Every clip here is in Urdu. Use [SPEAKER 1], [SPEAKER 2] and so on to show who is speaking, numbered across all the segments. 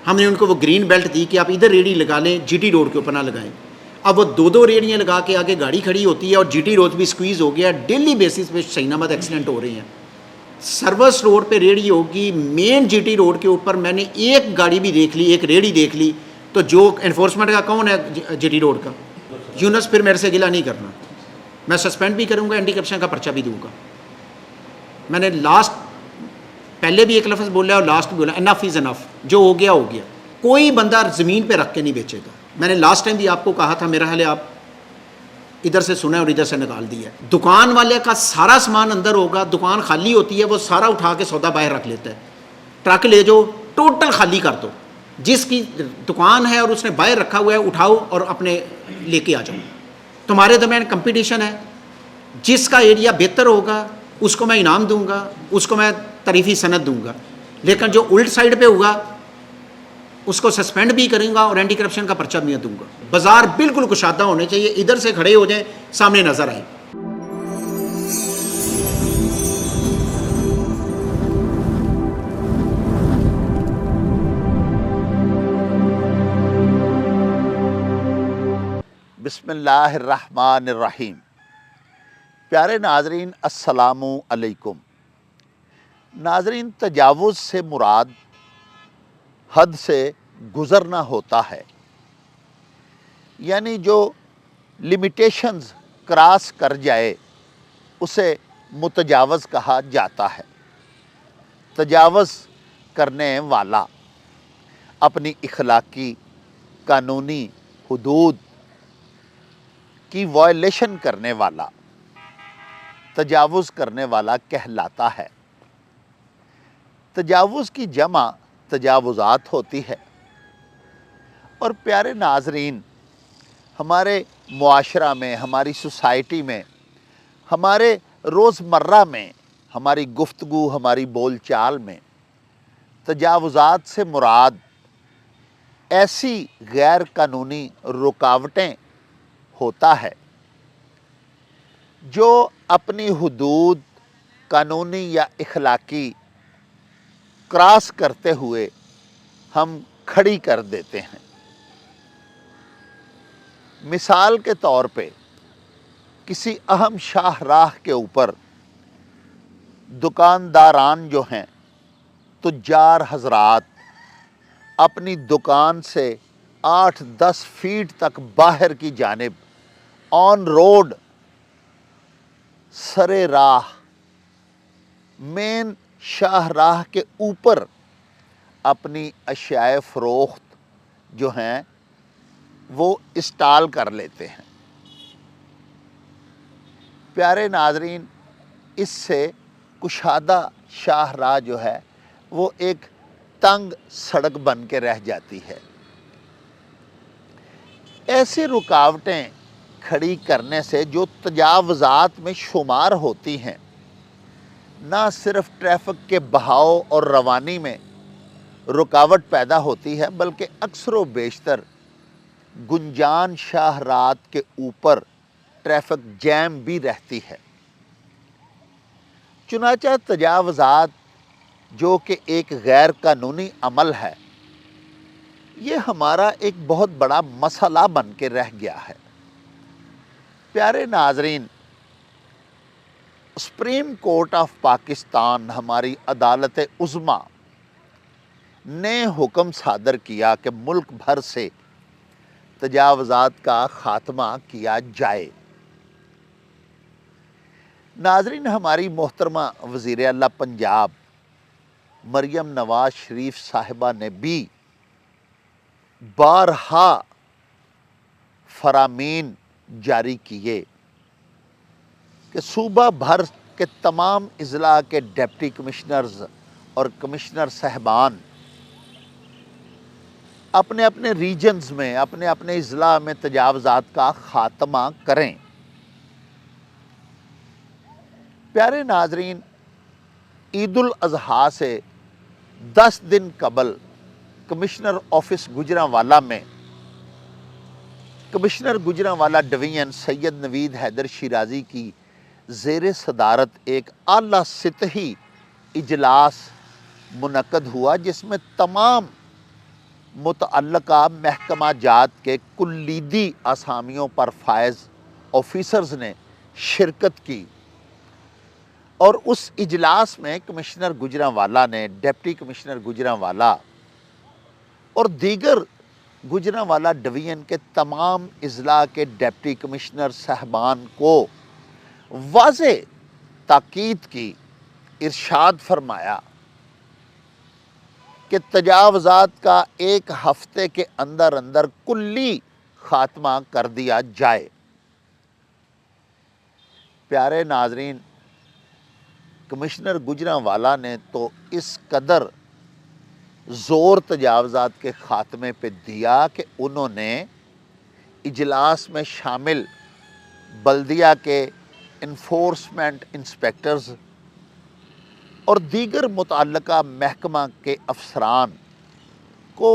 [SPEAKER 1] ہم نے ان کو وہ گرین بیلٹ دی کہ آپ ادھر ریڑھی لگا لیں، جی ٹی روڈ کے اوپر نہ لگائیں. اب وہ دو ریڑیاں لگا کے آگے گاڑی کھڑی ہوتی ہے اور جی ٹی روڈ بھی سکویز ہو گیا. ڈیلی بیسس پہ شہین احمد ایکسیڈنٹ ہو رہے ہیں. سروس روڈ پہ ریڑھی ہوگی، مین جی ٹی روڈ کے اوپر میں نے ایک گاڑی بھی دیکھ لی، ایک ریڑھی دیکھ لی. تو جو انفورسمنٹ کا کون ہے جی ٹی روڈ کا؟ یونس. پھر میرے سے گلہ نہیں کرنا، میں سسپینڈ بھی کروں گا، اینٹی کرپشن کا پرچہ بھی دوں گا. میں نے لاسٹ پہلے بھی ایک لفظ بولا اور لاسٹ بھی بولا، انف از انف. جو ہو گیا ہو گیا. کوئی بندہ زمین پہ رکھ کے نہیں بیچے گا. میں نے لاسٹ ٹائم بھی آپ کو کہا تھا، میرا حال ہے آپ ادھر سے سنا اور ادھر سے نکال دیا. دکان والے کا سارا سامان اندر ہوگا، دکان خالی ہوتی ہے، وہ سارا اٹھا کے سودا باہر رکھ لیتا ہے. ٹرک لے جاؤ، ٹوٹل خالی کر دو. جس کی دکان ہے اور اس نے باہر رکھا ہوا ہے اٹھاؤ اور اپنے لے کے آ جاؤ. تمہارے درمیان کمپٹیشن ہے. جس کا ایریا بہتر ہوگا اس کو میں انعام دوں گا، اس کو میں تعریفی سند دوں گا. لیکن جو الٹ سائڈ پہ ہوگا اس کو سسپینڈ بھی کروں گا اور اینٹی کرپشن کا پرچہ بھی دوں گا. بازار بالکل کشادہ ہونے چاہیے، ادھر سے کھڑے ہو جائیں، سامنے نظر آئے.
[SPEAKER 2] بسم اللہ الرحمن الرحیم. پیارے ناظرین السلام علیکم. ناظرین، تجاوز سے مراد حد سے گزرنا ہوتا ہے، یعنی جو لمیٹیشنز کراس کر جائے اسے متجاوز کہا جاتا ہے. تجاوز کرنے والا، اپنی اخلاقی قانونی حدود کی وائلیشن کرنے والا تجاوز کرنے والا کہلاتا ہے. تجاوز کی جمع تجاوزات ہوتی ہے. اور پیارے ناظرین، ہمارے معاشرہ میں، ہماری سوسائٹی میں، ہمارے روزمرہ میں، ہماری گفتگو، ہماری بول چال میں تجاوزات سے مراد ایسی غیر قانونی رکاوٹیں ہوتا ہے جو اپنی حدود قانونی یا اخلاقی کراس کرتے ہوئے ہم کھڑی کر دیتے ہیں. مثال کے طور پہ کسی اہم شاہراہ کے اوپر دکانداران جو ہیں، تجار حضرات، اپنی دکان سے 8-10 فیٹ تک باہر کی جانب آن روڈ سرے راہ مین شاہراہ کے اوپر اپنی اشیاء فروخت جو ہیں وہ اسٹال کر لیتے ہیں. پیارے ناظرین، اس سے کشادہ شاہراہ جو ہے وہ ایک تنگ سڑک بن کے رہ جاتی ہے. ایسی رکاوٹیں کھڑی کرنے سے جو تجاوزات میں شمار ہوتی ہیں، نہ صرف ٹریفک کے بہاؤ اور روانی میں رکاوٹ پیدا ہوتی ہے، بلکہ اکثر و بیشتر گنجان شاہراہات کے اوپر ٹریفک جیم بھی رہتی ہے. چنانچہ تجاوزات جو کہ ایک غیر قانونی عمل ہے، یہ ہمارا ایک بہت بڑا مسئلہ بن کے رہ گیا ہے. پیارے ناظرین، سپریم کورٹ آف پاکستان، ہماری عدالت عظمیٰ نے حکم صادر کیا کہ ملک بھر سے تجاوزات کا خاتمہ کیا جائے. ناظرین، ہماری محترمہ وزیر اعلیٰ پنجاب مریم نواز شریف صاحبہ نے بھی بارہا فرامین جاری کیے کہ صوبہ بھر کے تمام اضلاع کے ڈپٹی کمشنرز اور کمشنر صاحبان اپنے اپنے ریجنز میں، اپنے اپنے اضلاع میں تجاوزات کا خاتمہ کریں. پیارے ناظرین، عید الاضحیٰ سے 10 دن قبل کمشنر آفس گجرانوالہ میں کمشنر گجرانوالہ ڈویژن سید نوید حیدر شیرازی کی زیر صدارت ایک اعلیٰ سطحی اجلاس منعقد ہوا، جس میں تمام متعلقہ محکمہ جات کے کلیدی اسامیوں پر فائز آفیسرز نے شرکت کی اور اس اجلاس میں کمشنر گجرانوالہ نے ڈپٹی کمشنر گجرانوالہ اور دیگر گجرانوالہ ڈویژن کے تمام اضلاع کے ڈپٹی کمشنر صاحبان کو واضح تاکید کی، ارشاد فرمایا کہ تجاوزات کا 1 ہفتے کے اندر اندر کلی خاتمہ کر دیا جائے۔ پیارے ناظرین، کمشنر گجرانوالہ نے تو اس قدر زور تجاوزات کے خاتمے پہ دیا کہ انہوں نے اجلاس میں شامل بلدیہ کے انفورسمنٹ انسپیکٹرز اور دیگر متعلقہ محکمہ کے افسران کو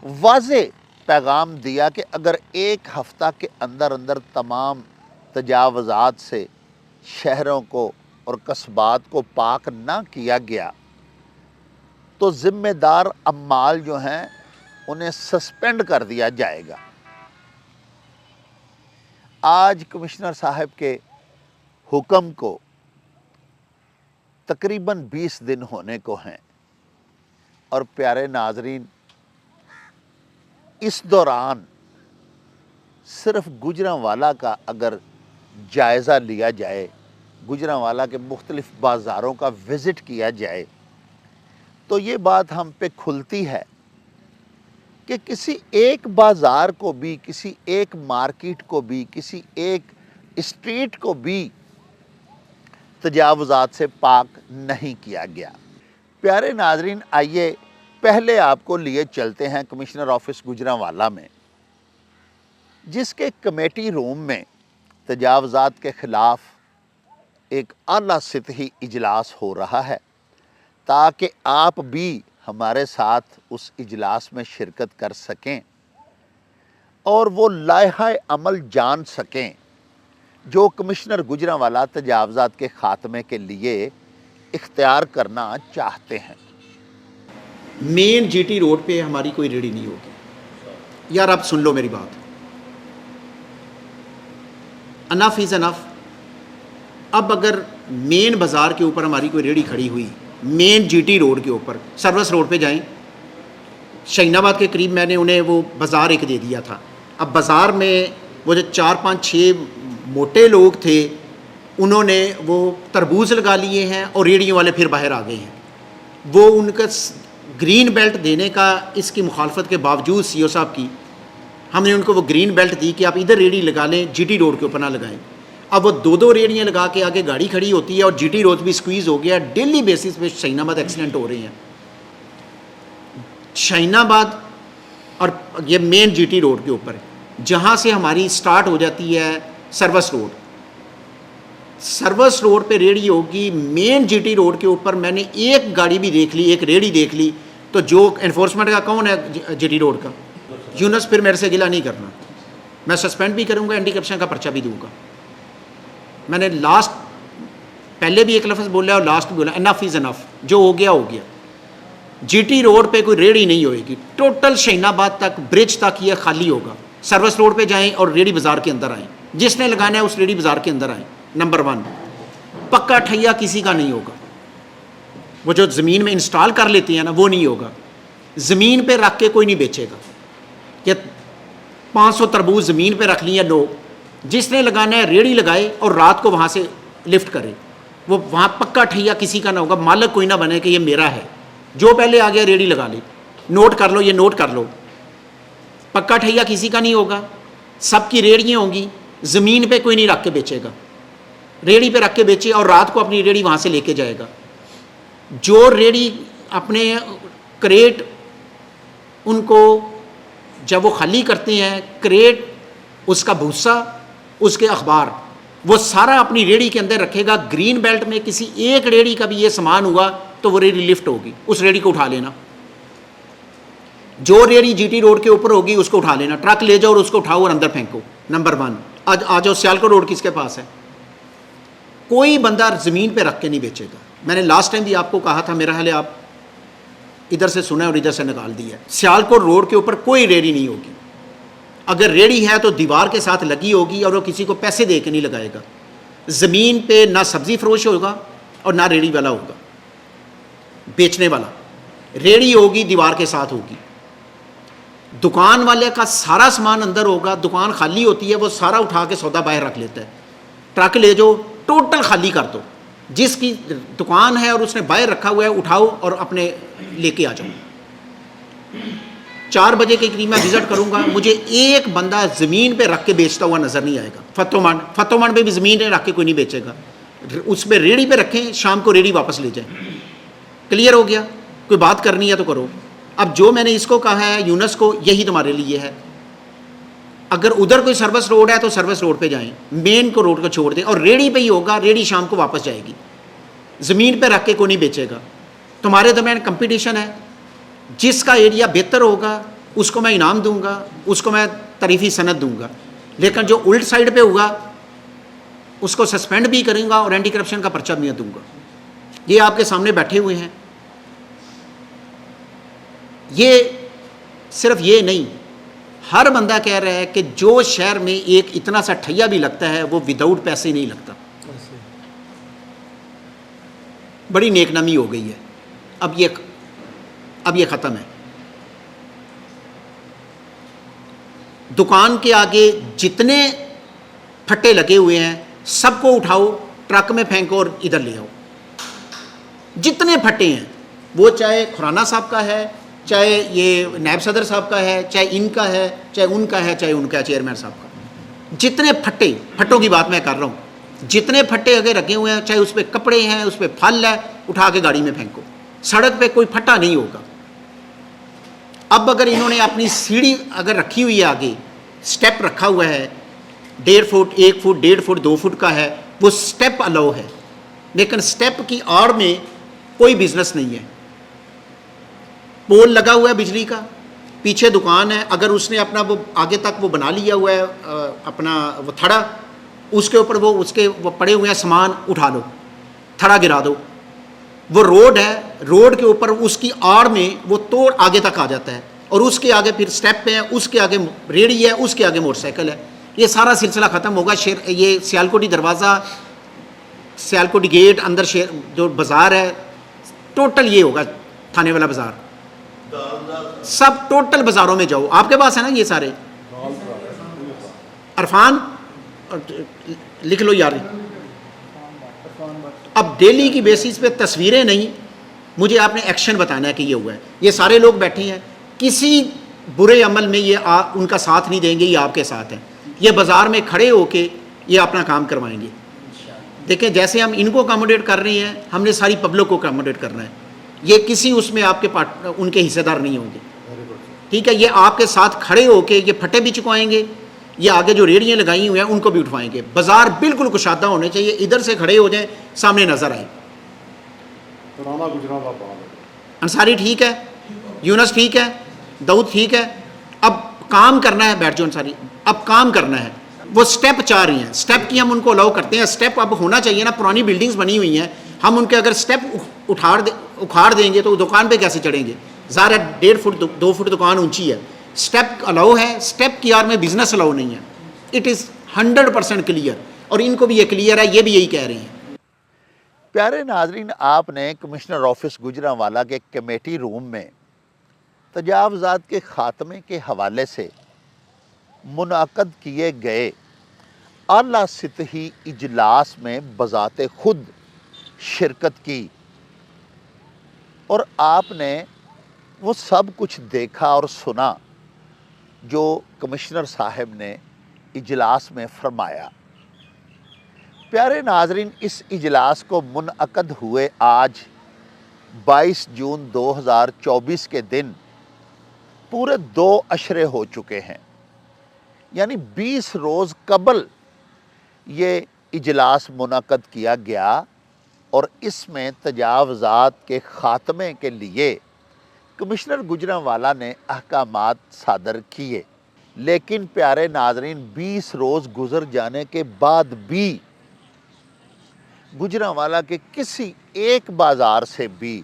[SPEAKER 2] واضح پیغام دیا کہ اگر 1 ہفتہ کے اندر اندر تمام تجاوزات سے شہروں کو اور قصبات کو پاک نہ کیا گیا تو ذمہ دار عمال جو ہیں انہیں سسپینڈ کر دیا جائے گا۔ آج کمشنر صاحب کے حکم کو تقریباً 20 دن ہونے کو ہیں، اور پیارے ناظرین، اس دوران صرف گجرانوالہ کا اگر جائزہ لیا جائے، گجرانوالہ کے مختلف بازاروں کا وزٹ کیا جائے، تو یہ بات ہم پہ کھلتی ہے کہ کسی ایک بازار کو بھی، کسی ایک مارکیٹ کو بھی، کسی ایک اسٹریٹ کو بھی تجاوزات سے پاک نہیں کیا گیا۔ پیارے ناظرین، آئیے پہلے آپ کو لیے چلتے ہیں کمشنر آفس گجرانوالہ میں، جس کے کمیٹی روم میں تجاوزات کے خلاف ایک اعلیٰ سطحی اجلاس ہو رہا ہے، تاکہ آپ بھی ہمارے ساتھ اس اجلاس میں شرکت کر سکیں اور وہ لائحہ عمل جان سکیں جو کمشنر گجرانوالہ تجاوزات کے خاتمے کے لیے اختیار کرنا چاہتے ہیں۔
[SPEAKER 1] مین جی ٹی روڈ پہ ہماری کوئی ریڑھی نہیں ہوگی۔ یار آپ سن لو میری بات، انف از انف۔ اب اگر مین بازار کے اوپر ہماری کوئی ریڑھی کھڑی ہوئی، مین جی ٹی روڈ کے اوپر، سروس روڈ پہ جائیں، شاہین آباد کے قریب میں نے انہیں وہ بازار ایک دے دیا تھا۔ اب بازار میں وہ جو 4 5 6 موٹے لوگ تھے، انہوں نے وہ تربوز لگا لیے ہیں اور ریڑھیوں والے پھر باہر آ گئے ہیں۔ وہ ان کا گرین بیلٹ دینے کا، اس کی مخالفت کے باوجود سی او صاحب کی، ہم نے ان کو وہ گرین بیلٹ دی کہ آپ ادھر ریڑھی لگا لیں، جی ٹی روڈ کے اوپر نہ لگائیں۔ اب وہ 2 ریڑھیاں لگا کے آگے گاڑی کھڑی ہوتی ہے اور جی ٹی روڈ بھی سکویز ہو گیا۔ ڈیلی بیسس پہ شاہین آباد ایکسیڈنٹ ہو رہے ہیں۔ شاہین آباد اور یہ مین جی ٹی روڈ کے اوپر، جہاں سے ہماری سٹارٹ ہو جاتی ہے سروس روڈ، سروس روڈ پہ ریڑھی ہوگی۔ مین جی ٹی روڈ کے اوپر میں نے ایک گاڑی بھی دیکھ لی، ایک ریڑھی دیکھ لی، تو جو انفورسمنٹ کا کون ہے جی ٹی روڈ کا؟ یونس۔ پھر میرے سے گلہ نہیں کرنا، میں سسپینڈ بھی کروں گا، اینٹی کرپشن کا پرچہ بھی دوں گا۔ میں نے لاسٹ پہلے بھی ایک لفظ بولا اور لاسٹ بھی بولا، انف از انف، جو ہو گیا ہو گیا۔ جی ٹی روڈ پہ کوئی ریڑھی نہیں ہوئے گی، ٹوٹل شاہین آباد تک برج تک یہ خالی ہوگا۔ سروس روڈ پہ جائیں اور ریڑھی بازار کے اندر آئیں، جس نے لگانا ہے اس ریڑھی بازار کے اندر آئیں۔ نمبر 1، پکا ٹھیا کسی کا نہیں ہوگا۔ وہ جو زمین میں انسٹال کر لیتے ہیں نا، وہ نہیں ہوگا۔ زمین پہ رکھ کے کوئی نہیں بیچے گا کہ 500 تربوز زمین پہ رکھ لیا لوگ۔ جس نے لگانا ہے ریڑھی لگائے اور رات کو وہاں سے لفٹ کرے۔ وہ وہاں پکا ٹھیا کسی کا نہ ہوگا، مالک کوئی نہ بنے کہ یہ میرا ہے۔ جو پہلے آ گیا ریڑھی لگا لے۔ نوٹ کر لو، یہ نوٹ کر لو، پکا ٹھیا کسی کا نہیں ہوگا، سب کی ریڑھیاں ہوں گی، زمین پہ کوئی نہیں رکھ کے بیچے گا۔ ریڑھی پہ رکھ کے بیچے اور رات کو اپنی ریڑھی وہاں سے لے کے جائے گا۔ جو ریڑھی اپنے کریٹ، ان کو جب وہ خالی کرتے ہیں، کریٹ، اس کا بھوسا، اس کے اخبار، وہ سارا اپنی ریڑھی کے اندر رکھے گا۔ گرین بیلٹ میں کسی ایک ریڑھی کا بھی یہ سامان ہوا تو وہ ریڑھی لفٹ ہوگی، اس ریڑھی کو اٹھا لینا۔ جو ریڑھی جی ٹی روڈ کے اوپر ہوگی اس کو اٹھا لینا، ٹرک لے جاؤ اور اس کو اٹھاؤ اور اندر پھینکو۔ نمبر 1۔ آج آ جاؤ، سیالکوٹ روڈ کس کے پاس ہے؟ کوئی بندہ زمین پہ رکھ کے نہیں بیچے گا۔ میں نے لاسٹ ٹائم بھی آپ کو کہا تھا، میرا خیال ہے آپ ادھر سے سنا ہے اور ادھر سے نکال دیا ہے. سیالکوٹ روڈ کے اوپر کوئی ریڑھی نہیں ہوگی. اگر ریڑھی ہے تو دیوار کے ساتھ لگی ہوگی اور وہ کسی کو پیسے دے کے نہیں لگائے گا. زمین پہ نہ سبزی فروش ہوگا اور نہ ریڑھی والا ہوگا بیچنے والا. ریڑھی ہوگی دیوار کے ساتھ ہوگی. دکان والے کا سارا سامان اندر ہوگا, دکان خالی ہوتی ہے, وہ سارا اٹھا کے سودا باہر رکھ لیتا ہے. ٹرک لے جاؤ, ٹوٹل خالی کر دو. جس کی دکان ہے اور اس نے باہر رکھا ہوا ہے اٹھاؤ اور اپنے لے کے آ جاؤ. 4 بجے کے قریب میں وزٹ کروں گا, مجھے ایک بندہ زمین پہ رکھ کے بیچتا ہوا نظر نہیں آئے گا. فتو منڈ پہ بھی زمین رکھ کے کوئی نہیں بیچے گا. اس پہ ریڑھی پہ رکھیں, شام کو ریڑھی واپس لے جائیں. کلیئر ہو گیا؟ کوئی بات کرنی ہے تو کرو. اب جو میں نے اس کو کہا ہے یونس کو, یہی تمہارے لیے ہے. اگر ادھر کوئی سروس روڈ ہے تو سروس روڈ پہ جائیں, مین کو روڈ کو چھوڑ دیں, اور ریڑھی پہ ہی ہوگا. ریڑھی شام کو واپس جائے گی, زمین پہ رکھ کے کوئی نہیں بیچے گا. تمہارے درمیان کمپٹیشن ہے, جس کا ایریا بہتر ہوگا اس کو میں انعام دوں گا, اس کو میں تعریفی سند دوں گا. لیکن جو الٹ سائڈ پہ ہوگا اس کو سسپینڈ بھی کروں گا اور اینٹی کرپشن کا پرچہ بھی دوں گا. یہ آپ کے سامنے بیٹھے ہوئے ہیں. یہ صرف یہ نہیں, ہر بندہ کہہ رہا ہے کہ جو شہر میں ایک اتنا سا ٹھیا بھی لگتا ہے وہ وداؤٹ پیسے نہیں لگتا. بڑی نیک نامی ہو گئی ہے. اب یہ ختم ہے. دکان کے آگے جتنے پھٹے لگے ہوئے ہیں سب کو اٹھاؤ, ٹرک میں پھینکو اور ادھر لے آؤ. جتنے پھٹے ہیں, وہ چاہے کھرانا صاحب کا ہے, چاہے یہ نائب صدر صاحب کا ہے, چاہے ان کا ہے, چاہے ان کا ہے, چاہے ان کا ہے, چیئرمین صاحب کا. جتنے پھٹوں کی بات میں کر رہا ہوں, جتنے پھٹے اگر رکھے ہوئے ہیں, چاہے اس پہ کپڑے ہیں, اس پہ پھل ہے, اٹھا کے گاڑی میں پھینکو. سڑک پہ کوئی پھٹا نہیں ہوگا. اب اگر انہوں نے اپنی سیڑھی اگر رکھی ہوئی ہے, آگے سٹیپ رکھا ہوا ہے 1.5 فٹ 1 فٹ 1.5 فٹ 2 فٹ کا ہے, وہ سٹیپ الاؤ ہے. لیکن سٹیپ کی آڑ میں کوئی بزنس نہیں ہے. پول لگا ہوا ہے بجلی کا, پیچھے دکان ہے. اگر اس نے اپنا وہ آگے تک وہ بنا لیا ہوا ہے اپنا وہ تھڑا, اس کے اوپر وہ پڑے ہوئے ہیں سامان, اٹھا لو, تھڑا گرا دو. وہ روڈ ہے, روڈ کے اوپر اس کی آڑ میں وہ توڑ آگے تک آ جاتا ہے, اور اس کے آگے پھر سٹیپ پہ ہے, اس کے آگے ریڑھی ہے, اس کے آگے موٹر سائیکل ہے. یہ سارا سلسلہ ختم ہوگا. یہ سیالکوٹی دروازہ, سیالکوٹی گیٹ, اندر جو بازار ہے, ٹوٹل یہ ہوگا تھانے والا بازار. سب ٹوٹل بازاروں میں جاؤ, آپ کے پاس ہے نا یہ سارے. عرفان لکھ لو یار. اب ڈیلی کی بیسس پہ تصویریں نہیں, مجھے آپ نے ایکشن بتانا ہے کہ یہ ہوا ہے. یہ سارے لوگ بیٹھے ہیں, کسی برے عمل میں یہ ان کا ساتھ نہیں دیں گے, یہ آپ کے ساتھ ہیں. یہ بازار میں کھڑے ہو کے یہ اپنا کام کروائیں گے. دیکھیں جیسے ہم ان کو اکاموڈیٹ کر رہے ہیں, ہم نے ساری پبلک کو اکاموڈیٹ کرنا ہے. یہ کسی اس میں آپ کے ان کے حصے دار نہیں ہوں گے. ٹھیک ہے, یہ آپ کے ساتھ کھڑے ہو کے یہ پھٹے بھی چکوائیں گے, یہ آگے جو ریڑیاں لگائی ہوئی ہیں ان کو بھی اٹھوائیں گے. بازار بالکل کشادہ ہونے چاہیے, ادھر سے کھڑے ہو جائیں, سامنے نظر آئے. انصاری ٹھیک ہے, یونس ٹھیک ہے, داؤد ٹھیک ہے. اب کام کرنا ہے, بیٹھ جاؤ انصاری, اب کام کرنا ہے. وہ سٹیپ چاہ رہی ہیں, سٹیپ کی ہم ان کو الاؤ کرتے ہیں. سٹیپ اب ہونا چاہیے نا, پرانی بلڈنگز بنی ہوئی ہیں, ہم ان کے اگر سٹیپ اکھاڑ دیں گے تو دکان پہ کیسے چڑھیں گے. ظاہر ہے 1.5 فٹ 2 فٹ دکان اونچی ہے, سٹیپ الاؤ ہے, سٹیپ کی آر میں بزنس الاؤ نہیں ہے. اٹ از 100% کلیئر, اور ان کو بھی یہ کلیئر ہے, یہ بھی یہی کہہ رہے ہیں.
[SPEAKER 2] پیارے ناظرین, آپ نے کمشنر آفس گجرانوالہ کے کمیٹی روم میں تجاوزات کے خاتمے کے حوالے سے منعقد کیے گئے اعلیٰ سطحی اجلاس میں بذات خود شرکت کی, اور آپ نے وہ سب کچھ دیکھا اور سنا جو کمشنر صاحب نے اجلاس میں فرمایا. پیارے ناظرین, اس اجلاس کو منعقد ہوئے آج 22 جون 2024 کے دن پورے 2 اشرے ہو چکے ہیں. یعنی 20 روز قبل یہ اجلاس منعقد کیا گیا, اور اس میں تجاوزات کے خاتمے کے لیے کمشنر گجرانوالہ نے احکامات صادر کیے. لیکن پیارے ناظرین, 20 روز گزر جانے کے بعد بھی گجرانوالہ کے کسی ایک بازار سے بھی,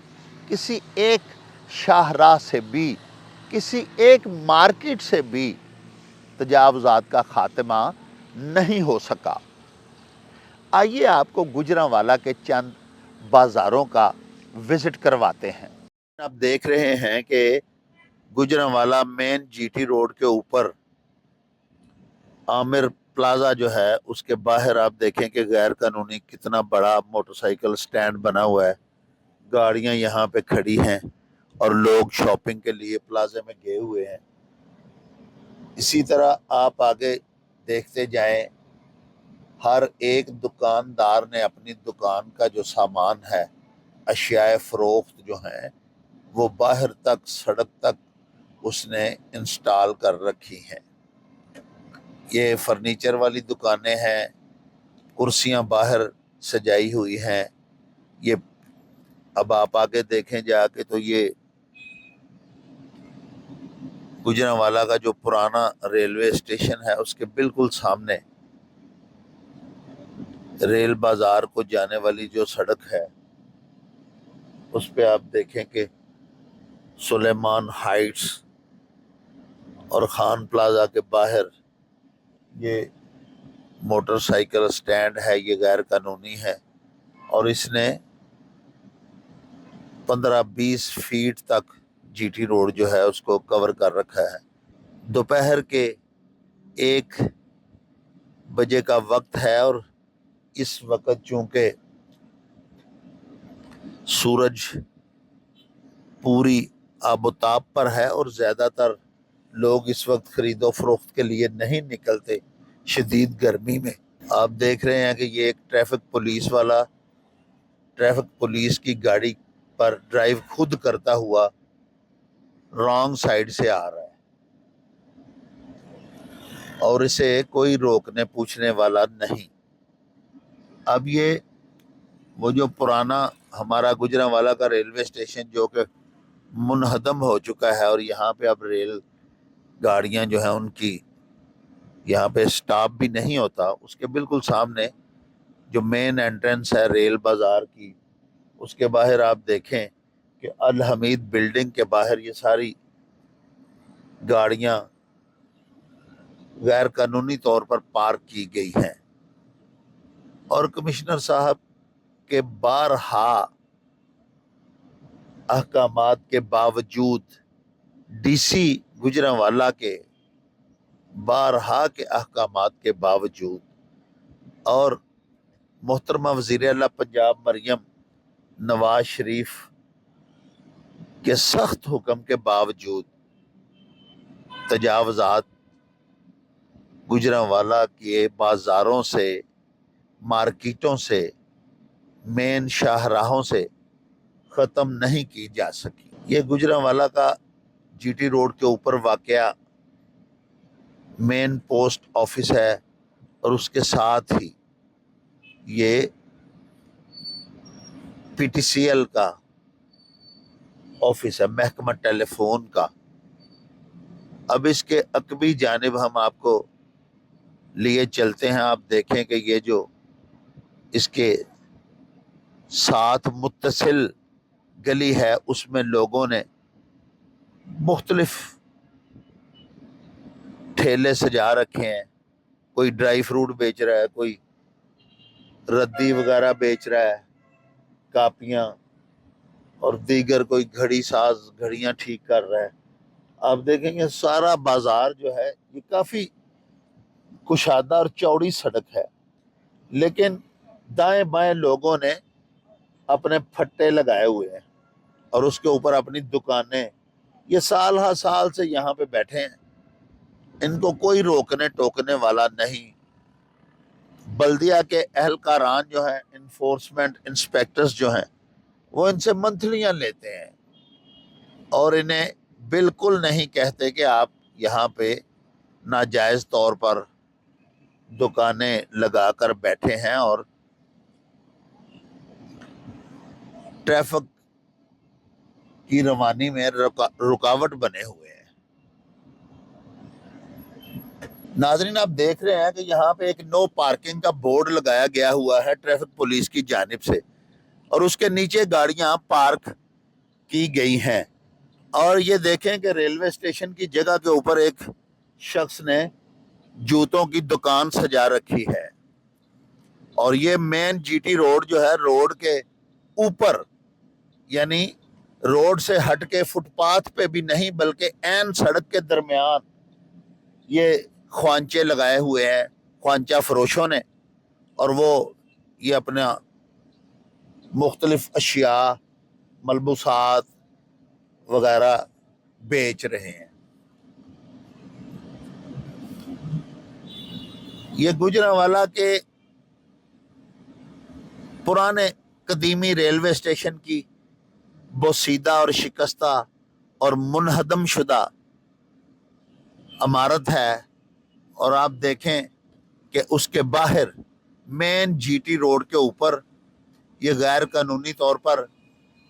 [SPEAKER 2] کسی ایک شاہراہ سے بھی, کسی ایک مارکیٹ سے بھی تجاوزات کا خاتمہ نہیں ہو سکا. آئیے آپ کو گوجرانوالا کے چند بازاروں کا وزٹ کرواتے ہیں. آپ دیکھ رہے ہیں کہ گوجرانوالا مین جی ٹی روڈ کے اوپر عامر پلازا جو ہے اس کے باہر آپ دیکھیں کہ غیر قانونی کتنا بڑا موٹر سائیکل سٹینڈ بنا ہوا ہے. گاڑیاں یہاں پہ کھڑی ہیں اور لوگ شاپنگ کے لیے پلازے میں گئے ہوئے ہیں. اسی طرح آپ آگے دیکھتے جائیں, ہر ایک دکاندار نے اپنی دکان کا جو سامان ہے, اشیاء فروخت جو ہیں, وہ باہر تک سڑک تک اس نے انسٹال کر رکھی ہیں. یہ فرنیچر والی دکانیں ہیں, کرسیاں باہر سجائی ہوئی ہیں. یہ اب آپ آگے دیکھیں جا کے تو یہ گوجرانوالا کا جو پرانا ریلوے اسٹیشن ہے اس کے بالکل سامنے ریل بازار کو جانے والی جو سڑک ہے اس پہ آپ دیکھیں کہ سلیمان ہائٹس اور خان پلازا کے باہر یہ موٹر سائیکل سٹینڈ ہے. یہ غیر قانونی ہے اور اس نے 15-20 فیٹ تک جی ٹی روڈ جو ہے اس کو کور کر رکھا ہے. دوپہر کے 1 بجے کا وقت ہے اور اس وقت چونکہ سورج پوری آب و تاب پر ہے اور زیادہ تر لوگ اس وقت خرید و فروخت کے لیے نہیں نکلتے شدید گرمی میں. آپ دیکھ رہے ہیں کہ یہ ایک ٹریفک پولیس والا ٹریفک پولیس کی گاڑی پر ڈرائیو خود کرتا ہوا رانگ سائیڈ سے آ رہا ہے اور اسے کوئی روکنے پوچھنے والا نہیں. اب یہ وہ جو پرانا ہمارا گوجرانوالا کا ریلوے اسٹیشن جو کہ منہدم ہو چکا ہے اور یہاں پہ اب ریل گاڑیاں جو ہیں ان کی یہاں پہ سٹاپ بھی نہیں ہوتا, اس کے بالکل سامنے جو مین انٹرنس ہے ریل بازار کی, اس کے باہر آپ دیکھیں کہ الحمید بلڈنگ کے باہر یہ ساری گاڑیاں غیر قانونی طور پر پارک کی گئی ہیں. اور کمشنر صاحب کے بارہا احکامات کے باوجود, ڈی سی گوجرانوالا کے بارہا کے احکامات کے باوجود اور محترمہ وزیر اعلیٰ پنجاب مریم نواز شریف کے سخت حکم کے باوجود تجاوزات گوجرانوالا کے بازاروں سے, مارکیٹوں سے, مین شاہراہوں سے ختم نہیں کی جا سکی. یہ گوجرانوالا کا جی ٹی روڈ کے اوپر واقع مین پوسٹ آفس ہے اور اس کے ساتھ ہی یہ پی ٹی سی ایل کا آفس ہے, محکمہ ٹیلی فون کا. اب اس کے عقبی جانب ہم آپ کو لیے چلتے ہیں. آپ دیکھیں کہ یہ جو اس کے ساتھ متصل گلی ہے اس میں لوگوں نے مختلف ٹھیلے سجا رکھے ہیں. کوئی ڈرائی فروٹ بیچ رہا ہے, کوئی ردی وغیرہ بیچ رہا ہے, کاپیاں, اور دیگر کوئی گھڑی ساز گھڑیاں ٹھیک کر رہا ہے. آپ دیکھیں گے سارا بازار جو ہے یہ کافی کشادہ اور چوڑی سڑک ہے, لیکن دائیں بائیں لوگوں نے اپنے پھٹے لگائے ہوئے ہیں اور اس کے اوپر اپنی دکانیں, یہ سال ہر سال سے یہاں پہ بیٹھے ہیں. ان کو کوئی روکنے ٹوکنے والا نہیں. بلدیہ کے اہلکاران جو ہیں, انفورسمنٹ انسپیکٹرز جو ہیں, وہ ان سے منتھلیاں لیتے ہیں اور انہیں بالکل نہیں کہتے کہ آپ یہاں پہ ناجائز طور پر دکانیں لگا کر بیٹھے ہیں اور ٹریفک کی روانی میں رکاوٹ بنے ہوئے ہیں. ناظرین آپ دیکھ رہے ہیں کہ یہاں پہ ایک نو پارکنگ کا بورڈ لگایا گیا ہوا ہے ٹریفک پولیس کی جانب سے, اور اس کے نیچے گاڑیاں پارک کی گئی ہیں. اور یہ دیکھیں کہ ریلوے اسٹیشن کی جگہ کے اوپر ایک شخص نے جوتوں کی دکان سجا رکھی ہے، اور یہ مین جی ٹی روڈ جو ہے روڈ کے اوپر، یعنی روڈ سے ہٹ کے فٹ پاتھ پہ بھی نہیں بلکہ عین سڑک کے درمیان یہ خوانچے لگائے ہوئے ہیں خوانچہ فروشوں نے، اور وہ یہ اپنا مختلف اشیاء ملبوسات وغیرہ بیچ رہے ہیں۔ یہ گوجرانوالہ کے پرانے قدیمی ریلوے اسٹیشن کی بوسیدہ اور شکستہ اور منہدم شدہ عمارت ہے، اور آپ دیکھیں کہ اس کے باہر مین جی ٹی روڈ کے اوپر یہ غیر قانونی طور پر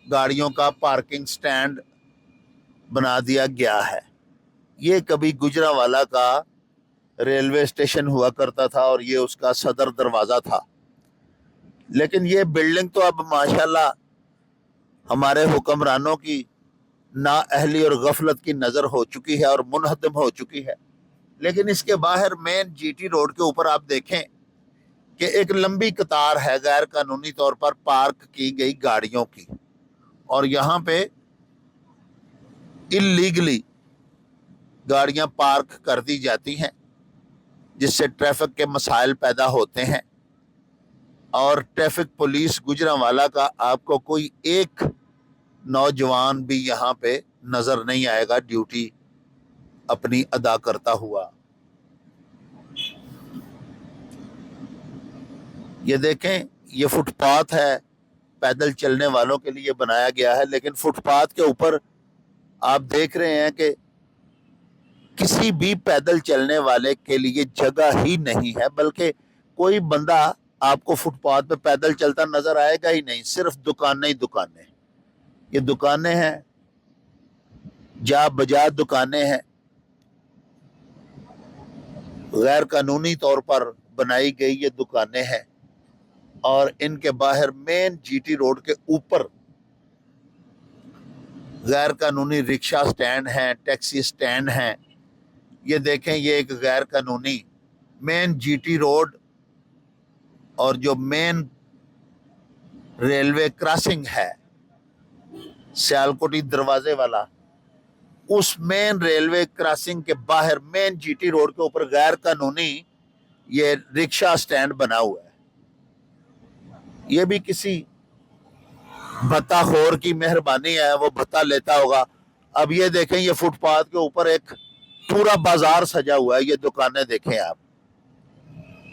[SPEAKER 2] گاڑیوں کا پارکنگ سٹینڈ بنا دیا گیا ہے۔ یہ کبھی گوجرانوالہ کا ریلوے اسٹیشن ہوا کرتا تھا اور یہ اس کا صدر دروازہ تھا، لیکن یہ بلڈنگ تو اب ماشاءاللہ ہمارے حکمرانوں کی نااہلی اور غفلت کی نظر ہو چکی ہے اور منہدم ہو چکی ہے۔ لیکن اس کے باہر مین جی ٹی روڈ کے اوپر آپ دیکھیں کہ ایک لمبی قطار ہے غیر قانونی طور پر پارک کی گئی گاڑیوں کی، اور یہاں پہ اللیگلی گاڑیاں پارک کر دی جاتی ہیں، جس سے ٹریفک کے مسائل پیدا ہوتے ہیں، اور ٹریفک پولیس گوجرانوالہ کا آپ کو کوئی ایک نوجوان بھی یہاں پہ نظر نہیں آئے گا ڈیوٹی اپنی ادا کرتا ہوا۔ یہ دیکھیں یہ فٹ پاتھ ہے، پیدل چلنے والوں کے لیے بنایا گیا ہے، لیکن فٹ پاتھ کے اوپر آپ دیکھ رہے ہیں کہ کسی بھی پیدل چلنے والے کے لیے جگہ ہی نہیں ہے، بلکہ کوئی بندہ آپ کو فٹ پاتھ پہ پیدل چلتا نظر آئے گا ہی نہیں، صرف دکانیں ہی دکانیں۔ یہ دکانیں ہیں، جا بجا دکانیں ہیں، غیر قانونی طور پر بنائی گئی یہ دکانیں ہیں، اور ان کے باہر مین جی ٹی روڈ کے اوپر غیر قانونی رکشہ سٹینڈ ہیں، ٹیکسی سٹینڈ ہیں۔ یہ دیکھیں یہ ایک غیر قانونی مین جی ٹی روڈ اور جو مین ریلوے کراسنگ ہے سیالکوٹی دروازے والا، اس مین ریلوے کراسنگ کے باہر مین جی ٹی روڈ کے اوپر غیر قانونی یہ رکشہ سٹینڈ بنا ہوا ہے۔ یہ بھی کسی بھتہ خور کی مہربانی ہے، وہ بھتہ لیتا ہوگا۔ اب یہ دیکھیں یہ فٹ پاتھ کے اوپر ایک پورا بازار سجا ہوا ہے، یہ دکانیں دیکھیں آپ،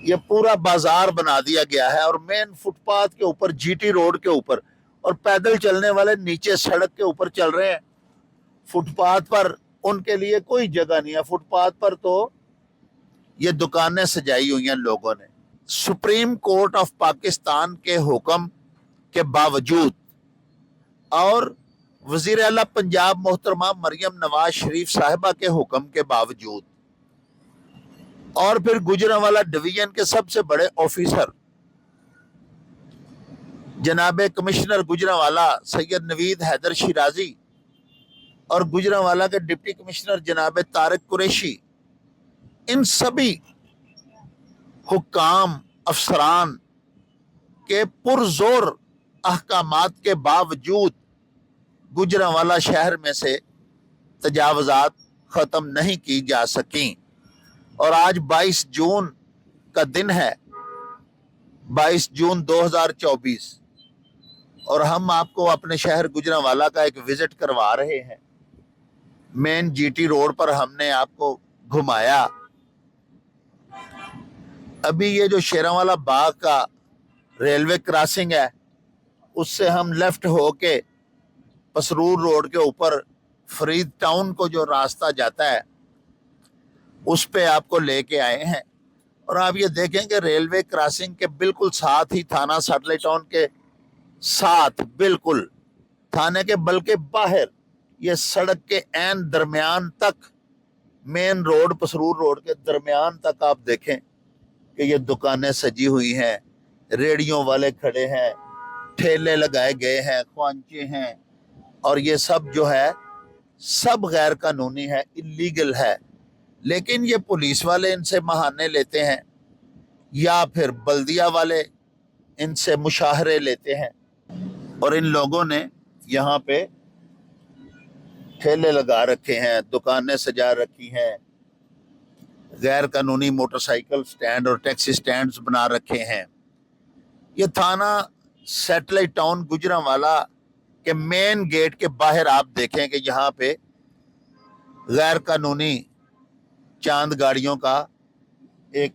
[SPEAKER 2] یہ پورا بازار بنا دیا گیا ہے، اور مین فٹ پاتھ کے اوپر جی ٹی روڈ کے اوپر، اور پیدل چلنے والے نیچے سڑک کے اوپر چل رہے ہیں۔ فٹ پاتھ پر ان کے لیے کوئی جگہ نہیں ہے، فٹ پاتھ پر تو یہ دکانیں سجائی ہوئی ہیں لوگوں نے۔ سپریم کورٹ آف پاکستان کے حکم کے باوجود اور وزیر اعلیٰ پنجاب محترمہ مریم نواز شریف صاحبہ کے حکم کے باوجود، اور پھر گوجرانوالہ ڈویژن کے سب سے بڑے آفیسر جناب کمشنر گوجرانوالہ سید نوید حیدر شیرازی اور گوجرانوالہ کے ڈپٹی کمشنر جناب طارق قریشی، ان سبھی حکام افسران کے پرزور احکامات کے باوجود گوجرانوالہ شہر میں سے تجاوزات ختم نہیں کی جا سکیں، اور آج 22 جون کا دن ہے، 22 جون 2024، اور ہم آپ کو اپنے شہر گوجرانوالہ کا ایک وزٹ کروا رہے ہیں۔ مین جی ٹی روڈ پر ہم نے آپ کو گھمایا۔ ابھی یہ جو شیرانوالہ باغ کا ریلوے کراسنگ ہے، اس سے ہم لیفٹ ہو کے پسرور روڈ کے اوپر فرید ٹاؤن کو جو راستہ جاتا ہے اس پہ آپ کو لے کے آئے ہیں، اور آپ یہ دیکھیں کہ ریلوے کراسنگ کے بالکل ساتھ ہی تھانہ ساٹلے ٹاؤن کے ساتھ، بالکل تھانے کے بلکہ باہر، یہ سڑک کے عین درمیان تک، مین روڈ پسرور روڈ کے درمیان تک آپ دیکھیں کہ یہ دکانیں سجی ہوئی ہیں، ریڑیوں والے کھڑے ہیں، ٹھیلے لگائے گئے ہیں، خوانچے ہیں، اور یہ سب جو ہے سب غیر قانونی ہے، اللیگل ہے، لیکن یہ پولیس والے ان سے بہانے لیتے ہیں یا پھر بلدیہ والے ان سے مشاہرے لیتے ہیں، اور ان لوگوں نے یہاں پہ ٹھیلے لگا رکھے ہیں، دکانیں سجا رکھی ہیں، غیر قانونی موٹر سائیکل سٹینڈ اور ٹیکسی سٹینڈز بنا رکھے ہیں۔ یہ تھانہ سیٹلائٹ ٹاؤن گجرانوالہ کے مین گیٹ کے باہر آپ دیکھیں کہ یہاں پہ غیر قانونی چاند گاڑیوں کا ایک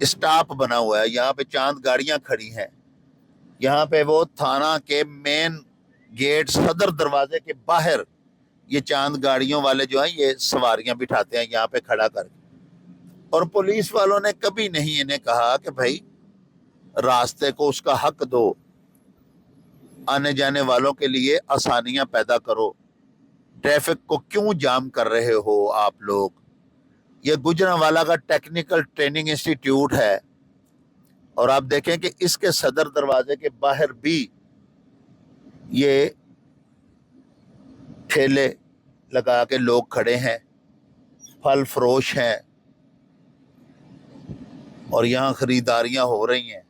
[SPEAKER 2] اسٹاپ بنا ہوا ہے، یہاں پہ چاند گاڑیاں کھڑی ہیں۔ یہاں پہ وہ تھانہ کے مین گیٹ صدر دروازے کے باہر یہ چاند گاڑیوں والے جو ہیں یہ سواریاں بٹھاتے ہیں یہاں پہ کھڑا کر کے، اور پولیس والوں نے کبھی نہیں انہیں کہا کہ بھائی راستے کو اس کا حق دو، آنے جانے والوں کے لیے آسانیاں پیدا کرو، ٹریفک کو کیوں جام کر رہے ہو آپ لوگ۔ یہ گجرانوالہ کا ٹیکنیکل ٹریننگ انسٹیٹیوٹ ہے، اور آپ دیکھیں کہ اس کے صدر دروازے کے باہر بھی یہ ٹھیلے لگا کے لوگ کھڑے ہیں، پھل فروش ہیں، اور یہاں خریداریاں ہو رہی ہیں۔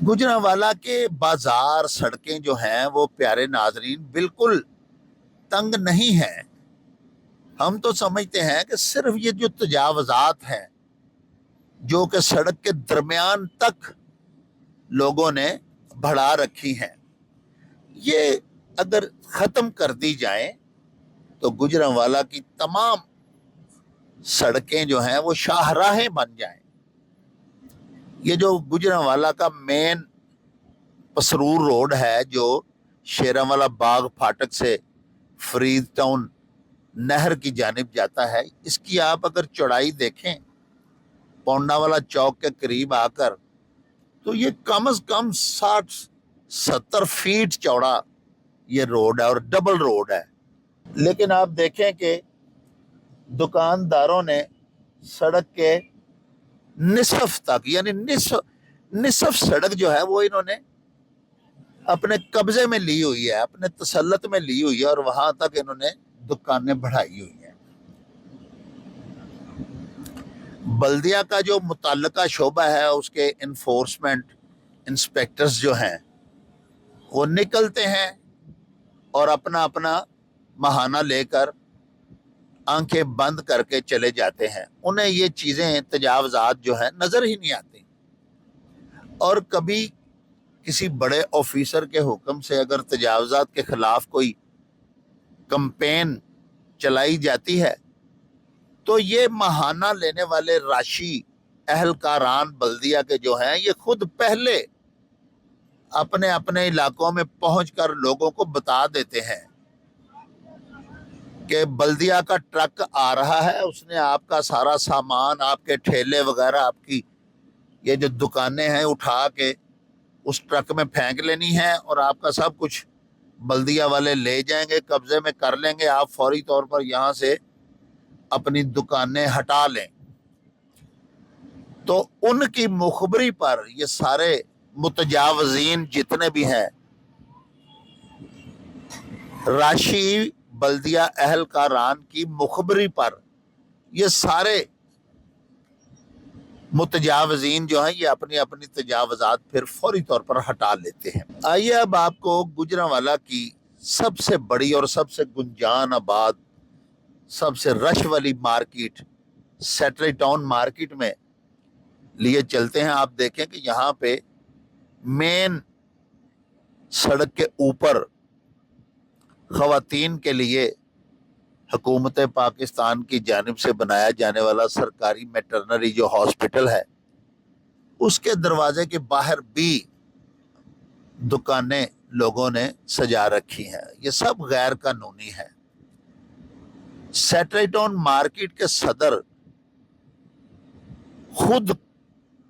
[SPEAKER 2] گجرانوالہ کے بازار سڑکیں جو ہیں وہ پیارے ناظرین بالکل تنگ نہیں ہیں۔ ہم تو سمجھتے ہیں کہ صرف یہ جو تجاوزات ہیں جو کہ سڑک کے درمیان تک لوگوں نے بڑھا رکھی ہیں، یہ اگر ختم کر دی جائیں تو گجرانوالہ کی تمام سڑکیں جو ہیں وہ شاہراہیں بن جائیں۔ یہ جو گجرانوالہ کا مین پسرور روڈ ہے جو شیرانوالہ باغ پھاٹک سے فرید ٹاؤن نہر کی جانب جاتا ہے، اس کی آپ اگر چوڑائی دیکھیں پونڈا والا چوک کے قریب آ کر تو یہ کم از کم 60-70 فیٹ چوڑا یہ روڈ ہے اور ڈبل روڈ ہے، لیکن آپ دیکھیں کہ دکانداروں نے سڑک کے نصف تک، یعنی نصف سڑک جو ہے وہ انہوں نے اپنے قبضے میں لی ہوئی ہے، اپنے تسلط میں لی ہوئی ہے، اور وہاں تک انہوں نے دکانیں بڑھائی ہوئی ہیں۔ بلدیہ کا جو متعلقہ شعبہ ہے اس کے انفورسمنٹ انسپیکٹرز جو ہیں وہ نکلتے ہیں اور اپنا اپنا بہانہ لے کر آنکھیں بند کر کے چلے جاتے ہیں، انہیں یہ چیزیں تجاوزات جو ہیں نظر ہی نہیں آتی۔ اور کبھی کسی بڑے آفیسر کے حکم سے اگر تجاوزات کے خلاف کوئی کمپین چلائی جاتی ہے تو یہ ماہانہ لینے والے راشی اہلکاران بلدیہ کے جو ہیں یہ خود پہلے اپنے اپنے علاقوں میں پہنچ کر لوگوں کو بتا دیتے ہیں کہ بلدیہ کا ٹرک آ رہا ہے، اس نے آپ کا سارا سامان، آپ کے ٹھیلے وغیرہ، آپ کی یہ جو دکانیں ہیں اٹھا کے اس ٹرک میں پھینک لینی ہے، اور آپ کا سب کچھ بلدیہ والے لے جائیں گے، قبضے میں کر لیں گے، آپ فوری طور پر یہاں سے اپنی دکانیں ہٹا لیں۔ تو ان کی مخبری پر یہ سارے متجاوزین جتنے بھی ہیں، راشی بلدیہ اہلکاران کی مخبری پر یہ سارے متجاوزین جو ہیں یہ اپنی اپنی تجاوزات پھر فوری طور پر ہٹا لیتے ہیں۔ آئیے اب آپ کو گجرانوالہ کی سب سے بڑی اور سب سے گنجان آباد، سب سے رش والی مارکیٹ سیٹلائٹ ٹاؤن مارکیٹ میں لیے چلتے ہیں۔ آپ دیکھیں کہ یہاں پہ مین سڑک کے اوپر خواتین کے لیے حکومت پاکستان کی جانب سے بنایا جانے والا سرکاری میٹرنری جو ہاسپٹل ہے اس کے دروازے کے باہر بھی دکانیں لوگوں نے سجا رکھی ہیں، یہ سب غیر قانونی ہے۔ سیٹلائٹ ٹاؤن مارکیٹ کے صدر خود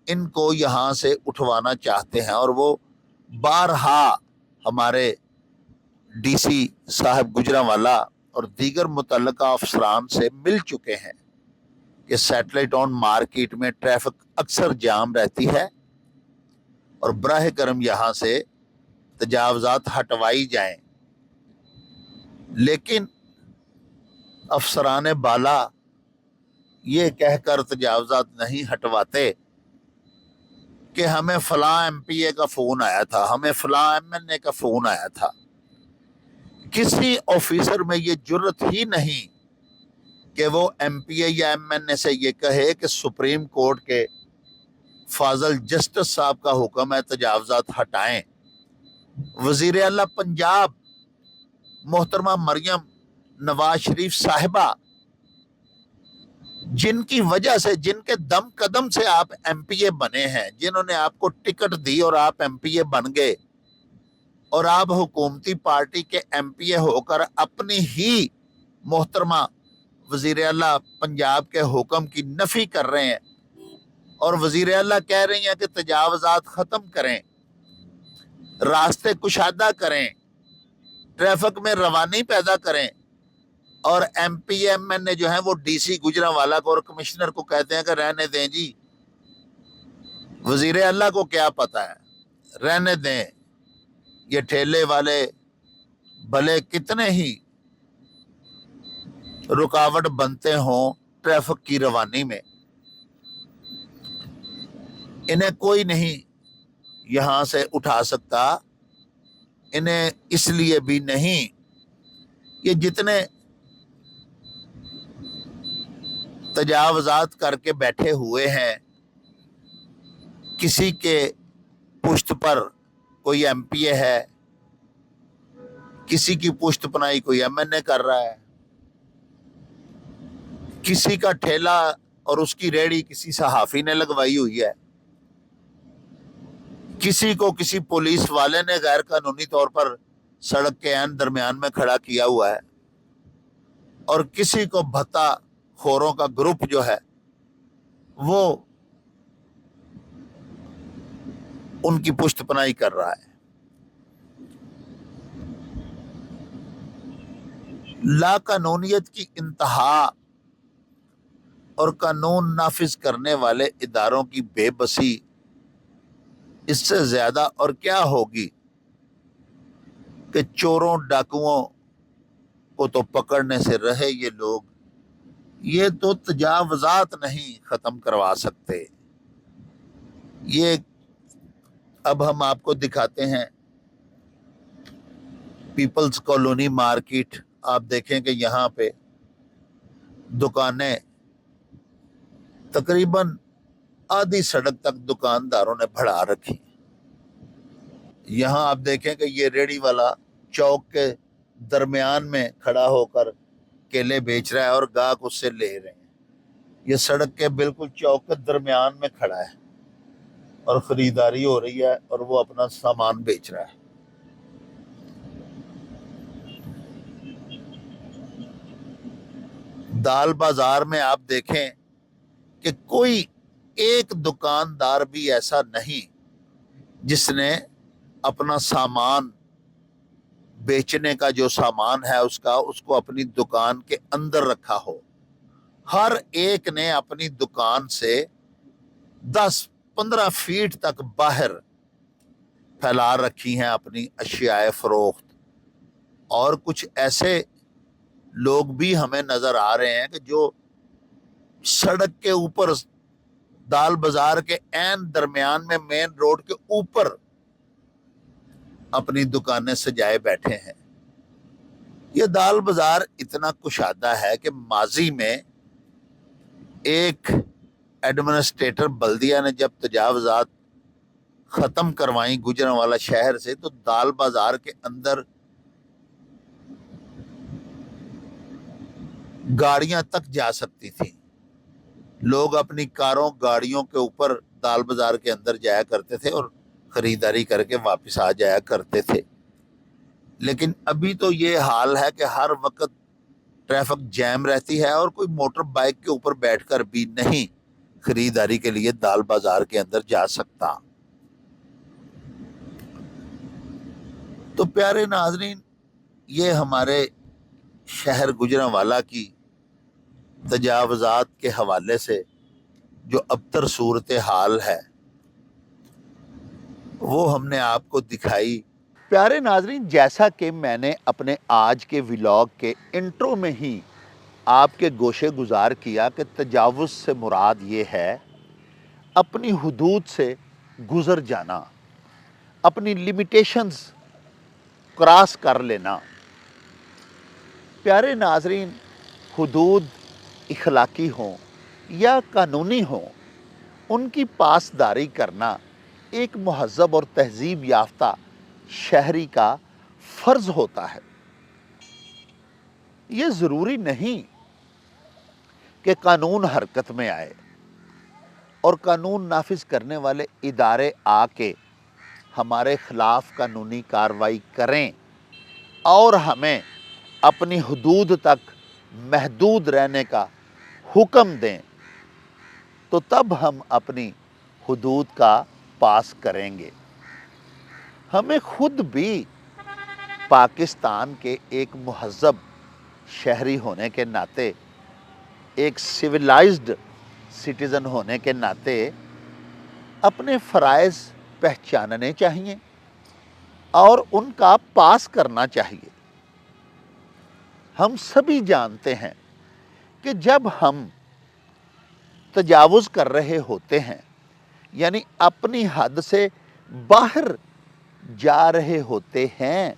[SPEAKER 2] ان کو یہاں سے اٹھوانا چاہتے ہیں، اور وہ بارہا ہمارے ڈی سی صاحب گجرانوالہ اور دیگر متعلقہ افسران سے مل چکے ہیں کہ سیٹلائٹ ٹاؤن مارکیٹ میں ٹریفک اکثر جام رہتی ہے اور براہ کرم یہاں سے تجاوزات ہٹوائی جائیں. لیکن افسران بالا یہ کہہ کر تجاوزات نہیں ہٹواتے کہ ہمیں فلاں ایم پی اے کا فون آیا تھا, ہمیں فلاں ایم این اے کا فون آیا تھا. کسی آفیسر میں یہ جرت ہی نہیں کہ وہ ایم پی اے یا ایم این اے سے یہ کہے کہ سپریم کورٹ کے فاضل جسٹس صاحب کا حکم ہے تجاوزات ہٹائیں. وزیر اعلیٰ پنجاب محترمہ مریم نواز شریف صاحبہ, جن کی وجہ سے, جن کے دم قدم سے آپ ایم پی اے بنے ہیں, جنہوں نے آپ کو ٹکٹ دی اور آپ ایم پی اے بن گئے, اور آپ حکومتی پارٹی کے ایم پی اے ہو کر اپنی ہی محترمہ وزیر اعلیٰ پنجاب کے حکم کی نفی کر رہے ہیں, اور وزیر اعلیٰ کہہ رہی ہیں کہ تجاوزات ختم کریں, راستے کشادہ کریں, ٹریفک میں روانی پیدا کریں, اور ایم پی ایم این اے جو ہیں وہ ڈی سی گجرانوالہ کو اور کمشنر کو کہتے ہیں کہ رہنے دیں جی, وزیر اعلیٰ کو کیا پتا ہے, رہنے دیں, یہ ٹھیلے والے بھلے کتنے ہی رکاوٹ بنتے ہوں ٹریفک کی روانی میں, انہیں کوئی نہیں یہاں سے اٹھا سکتا. انہیں اس لیے بھی نہیں, یہ جتنے تجاوزات کر کے بیٹھے ہوئے ہیں, کسی کے پشت پر کوئی ایم پی اے ہے, کسی کی پشت پناہی کوئی ایم این اے کر رہا ہے, کسی کا ٹھیلا اور اس کی ریڑھی کسی صحافی نے لگوائی ہوئی ہے, کسی کو کسی پولیس والے نے غیر قانونی طور پر سڑک کے عین درمیان میں کھڑا کیا ہوا ہے, اور کسی کو بھتہ خوروں کا گروپ جو ہے وہ ان کی پشت پناہی کر رہا ہے. لا قانونیت کی انتہا اور قانون نافذ کرنے والے اداروں کی بے بسی اس سے زیادہ اور کیا ہوگی کہ چوروں ڈاکوؤں کو تو پکڑنے سے رہے یہ لوگ, یہ تو تجاوزات نہیں ختم کروا سکتے. یہ اب ہم آپ کو دکھاتے ہیں پیپلز کالونی مارکیٹ. آپ دیکھیں کہ یہاں پہ دکانیں تقریباً آدھی سڑک تک دکانداروں نے بڑھا رکھی. یہاں آپ دیکھیں کہ یہ ریڑھی والا چوک کے درمیان میں کھڑا ہو کر کیلے بیچ رہا ہے اور گاہک اس سے لے رہے ہیں. یہ سڑک کے بالکل چوک کے درمیان میں کھڑا ہے اور خریداری ہو رہی ہے اور وہ اپنا سامان بیچ رہا ہے. دال بازار میں آپ دیکھیں کہ کوئی ایک دکاندار بھی ایسا نہیں جس نے اپنا سامان بیچنے کا جو سامان ہے اس کو اپنی دکان کے اندر رکھا ہو. ہر ایک نے اپنی دکان سے 10-15 فیٹ تک باہر پھیلا رکھی ہیں اپنی اشیاء فروخت. اور کچھ ایسے لوگ بھی ہمیں نظر آ رہے ہیں کہ جو سڑک کے اوپر دال بازار کے عین درمیان میں مین روڈ کے اوپر اپنی دکانیں سجائے بیٹھے ہیں. یہ دال بازار اتنا کشادہ ہے کہ ماضی میں ایک ایڈمنسٹریٹر بلدیہ نے جب تجاوزات ختم کروائیں گوجرانوالہ شہر سے تو دال بازار کے اندر گاڑیاں تک جا سکتی تھیں. لوگ اپنی کاروں گاڑیوں کے اوپر دال بازار کے اندر جایا کرتے تھے اور خریداری کر کے واپس آ جایا کرتے تھے. لیکن ابھی تو یہ حال ہے کہ ہر وقت ٹریفک جیم رہتی ہے اور کوئی موٹر بائک کے اوپر بیٹھ کر بھی نہیں خریداری کے لیے دال بازار کے اندر جا سکتا. تو پیارے ناظرین, یہ ہمارے شہر گوجرانوالہ کی تجاوزات کے حوالے سے جو ابتر صورت حال ہے, وہ ہم نے آپ کو دکھائی۔ پیارے ناظرین، جیسا کہ میں نے اپنے آج کے ولاگ کے انٹرو میں ہی آپ کے گوشے گزار کیا کہ تجاوز سے مراد یہ ہے اپنی حدود سے گزر جانا، اپنی لمیٹیشنز کراس کر لینا۔ پیارے ناظرین، حدود اخلاقی ہوں یا قانونی ہوں، ان کی پاسداری کرنا ایک مہذب اور تہذیب یافتہ شہری کا فرض ہوتا ہے۔ یہ ضروری نہیں کہ قانون حرکت میں آئے اور قانون نافذ کرنے والے ادارے آ کے ہمارے خلاف قانونی کارروائی کریں اور ہمیں اپنی حدود تک محدود رہنے کا حکم دیں، تو تب ہم اپنی حدود کا پاس کریں گے۔ ہمیں خود بھی پاکستان کے ایک مہذب شہری ہونے کے ناطے، ایک سویلائزڈ سٹیزن ہونے کے ناطے اپنے فرائض پہچاننے چاہیے اور ان کا پاس کرنا چاہیے۔ ہم سبھی جانتے ہیں کہ جب ہم تجاوز کر رہے ہوتے ہیں، یعنی اپنی حد سے باہر جا رہے ہوتے ہیں،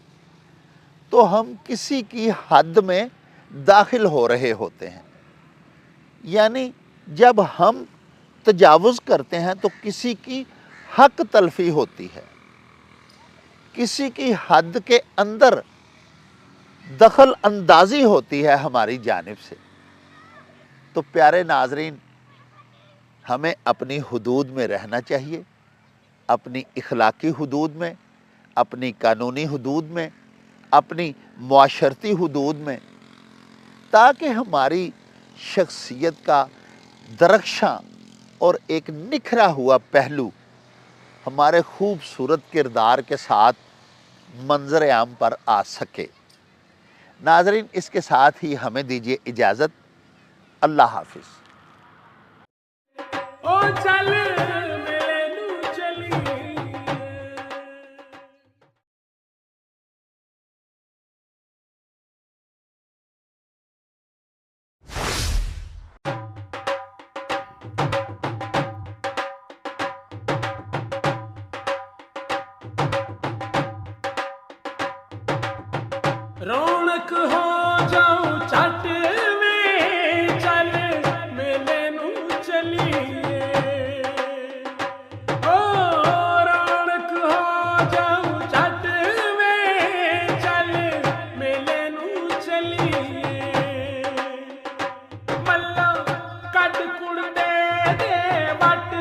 [SPEAKER 2] تو ہم کسی کی حد میں داخل ہو رہے ہوتے ہیں۔ یعنی جب ہم تجاوز کرتے ہیں تو کسی کی حق تلفی ہوتی ہے، کسی کی حد کے اندر دخل اندازی ہوتی ہے ہماری جانب سے۔ تو پیارے ناظرین، ہمیں اپنی حدود میں رہنا چاہیے، اپنی اخلاقی حدود میں، اپنی قانونی حدود میں، اپنی معاشرتی حدود میں، تاکہ ہماری شخصیت کا درخشاں اور ایک نکھرا ہوا پہلو ہمارے خوبصورت کردار کے ساتھ منظر عام پر آ سکے۔ ناظرین، اس کے ساتھ ہی ہمیں دیجیے اجازت۔ اللہ حافظ۔
[SPEAKER 3] او چل میرے نو چلی رونق ہو جاؤں چٹ میں چل میلے نو چلیے او رونق ہو جاؤں چٹ میں چل میلے نو چلیے ملا کٹ کڑ دے بٹ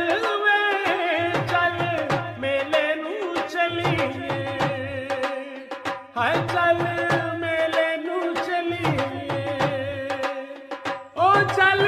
[SPEAKER 3] میں چل میلے نو چلیے ہائے چل میلے نو چلیے او چل